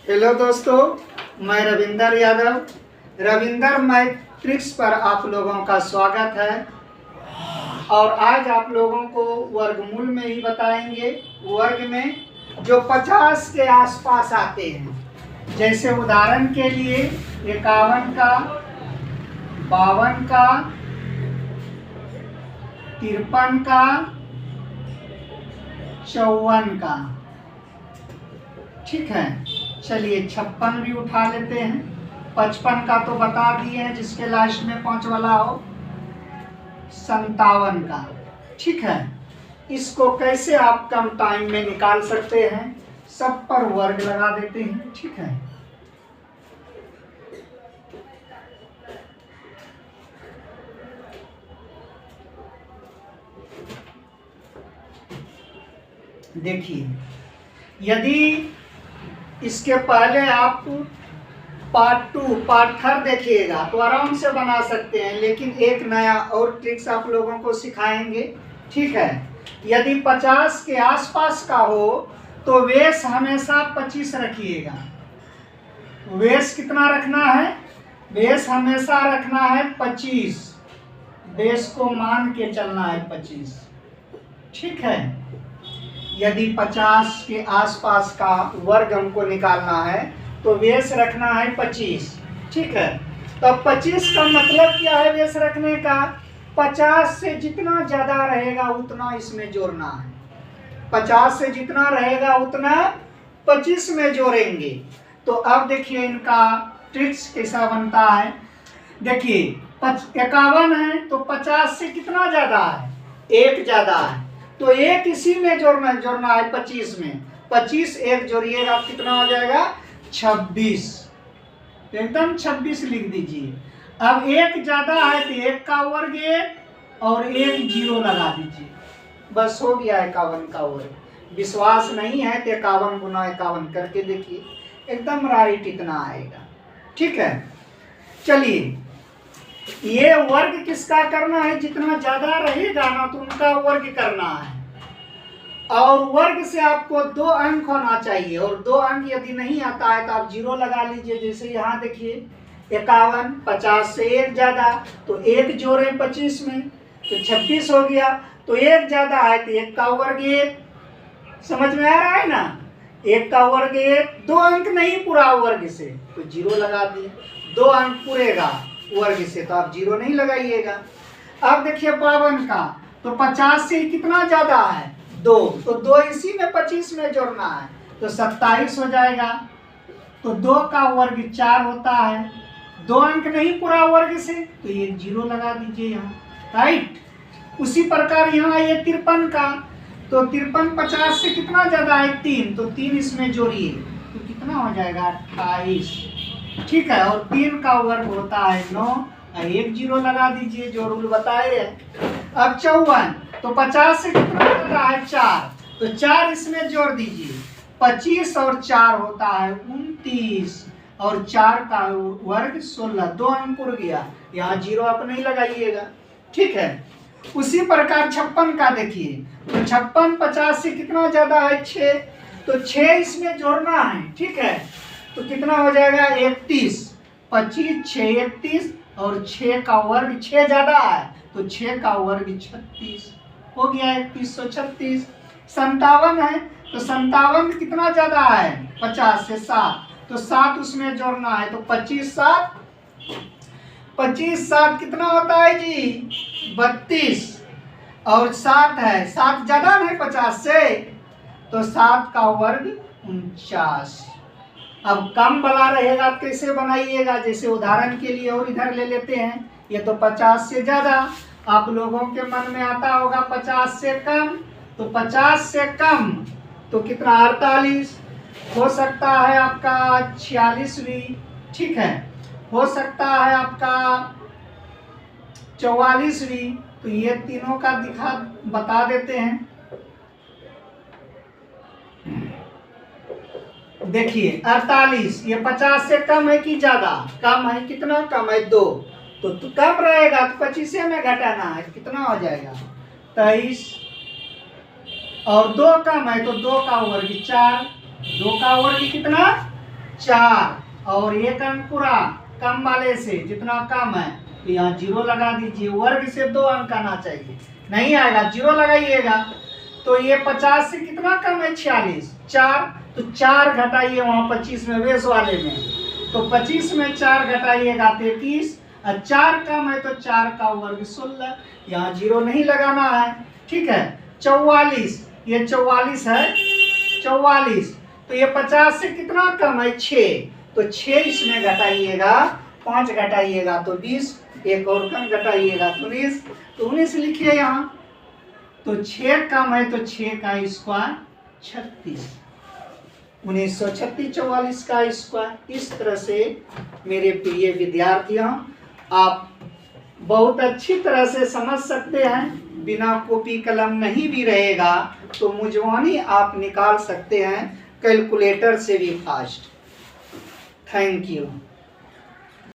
Hello दोस्तों, मैं Ravinder Yadav. Ravinder matrix पर आप लोगों का स्वागत है। और आज आप लोगों को वर्गमूल में ही बताएंगे। वर्ग में जो 50 के आसपास आते हैं, जैसे उदाहरण के लिए 51 का, 52 का, 53 का, 54 का। ठीक है, चलिए 56 भी उठा लेते हैं। 55 का तो बता दिए हैं, जिसके लास्ट में 5 वाला हो। 57 का। ठीक है, इसको कैसे आप कम टाइम में निकाल सकते हैं, सब पर वर्ग लगा देते हैं। ठीक है, देखिए, यदि इसके पहले आप पार्ट 2 पार्ट 3 देखिएगा तो आराम से बना सकते हैं, लेकिन एक नया और ट्रिक्स आप लोगों को सिखाएंगे। ठीक है, यदि 50 के आसपास का हो तो वेस हमेशा 25 रखिएगा। वेस कितना रखना है? बेस हमेशा रखना है 25। बेस को मान के चलना है 25। ठीक है, यदि 50 के आसपास का वर्ग हमको निकालना है तो बेस रखना है 25। ठीक है, तो 25 का मतलब क्या है बेस रखने का? 50 से जितना ज़्यादा रहेगा उतना इसमें जोड़ना है। 50 से जितना रहेगा उतना 25 में जोड़ेंगे। तो अब देखिए इनका ट्रिक्स कैसा बनता है। देखिए 51 है तो 50 से कितना ज़्यादा है? 1 ज़्यादा है, तो 1 इसी में जोड़ना है 25 में। 25 1 जोड़िएगा कितना हो जाएगा? 26। एकदम 26 लिख दीजिए। अब 1 ज्यादा है तो 1 का वर्ग 1 और 1 0 लगा दीजिए। बस हो गया 51 का वर्ग। विश्वास नहीं है तो 51 गुना 51 करके देखिए, एकदम राइट इतना आएगा। ठीक है, चलिए ये वर्ग किसका करना है? जितना ज्यादा रहेगा ना तो उनका वर्ग करना है। और वर्ग से आपको 2 अंक होना चाहिए, और 2 अंक यदि नहीं आता है तो आप 0 लगा लीजिए। जैसे यहाँ देखिए 51, 50 से 1 ज्यादा तो 1 जोड़े 25 में तो 26 हो गया। तो 1 ज्यादा है तो 1 का वर्ग 1। समझ में आ रहा है ना? 1 का वर्ग 1। 2 अंक नहीं पूरा वर्ग से तो 0 लगा दिए। 2 अंक पूरेगा वर्ग से तो आप 0 नहीं लगाइएगा। अब देखिए 52 का, तो 50 से कितना ज्यादा है? 2, तो 2 इसी में 25 में जोड़ना है तो 27 हो जाएगा। तो 2 का वर्ग 4 होता है। 2 अंक नहीं पूरा वर्ग से तो ये 0 लगा दीजिए यहाँ। राइट, उसी प्रकार यहाँ ये 53 का, तो 53 50 से कितना ज्यादा है? 3, तो 3 इसमें जोड़िए तो कितना हो जाएगा? 28। ठीक है, और 3 का वर्ग होता है 9, 1 0 लगा दीजिए जो रूल बताए हैं। अब 54, तो 50 से कितना ज्यादा है? 4, तो 4 इसमें जोड़ दीजिए। 25 और 4 होता है 29, और 4 का वर्ग 16। 2 अंक उड़ गया, यहाँ 0 आप नहीं लगाइएगा। ठीक है, उसी प्रकार 56 का देखिए, तो 56 50 से कितना ज्यादा है? 6, तो 6 इसमें जोड़ना है। ठीक है, तो कितना हो जाएगा? 31। 25 6 31, और 6 का वर्ग 6 ज्यादा है तो 6 का वर्ग 36 हो गया। 3136। 57 है तो 57 कितना ज्यादा है? 50 से 7, तो 7 उसमें जोड़ना है तो 25 7। 25 7 कितना होता है जी? 32, और 7 है, 7 ज्यादा नहीं 50 से, तो 7 का वर्ग 49। अब कम वाला रहेगा कैसे बनाइएगा? जैसे उदाहरण के लिए और इधर ले लेते हैं। ये तो 50 से ज्यादा, आप लोगों के मन में आता होगा 50 से कम, तो 50 से कम तो कितना? 48 हो सकता है आपका, 46 भी। ठीक है, हो सकता है आपका 44 भी। तो ये तीनों का बता देते हैं। देखिए 48, ये 50 से कम है कि ज्यादा? कम है। कितना कम है? 2, तो कम रहेगा तो 25 में घटाना है, कितना हो जाएगा? 23, और 2 कम है तो 2 का वर्ग 4। 2 का वर्ग कितना? 4 और एक अंक पूरा कम वाले से जितना कम है तो यहाँ 0 लगा दीजिए। वर्ग से 2 अंक आना चाहिए, नहीं आएगा 0 लगाइएगा। तो ये 50 से कितना कम है 46, 4 तो 4 घटाइए वहाँ 25 में बेस वाले में, तो 25 में 4 घटाइएगा 33 और 4 कम है तो 4 का वर्ग 16, यहाँ 0 नहीं लगाना है। ठीक है 44, ये 44 है 44, तो ये 50 से कितना कम है 6, तो 6 इसमें घटाइएगा 5 घटाइएगा तो 20, एक और कम घटाइएगा तो 19, तो 19 लिखिए यहाँ। तो 6 कम है तो 6 का स्क्वायर 36, 1936 44 का स्क्वायर। इस तरह से मेरे प्रिय विद्यार्थियों आप बहुत अच्छी तरह से समझ सकते हैं, बिना कॉपी कलम नहीं भी रहेगा तो मुजवानी आप निकाल सकते हैं कैलकुलेटर से भी फास्ट। Thank you.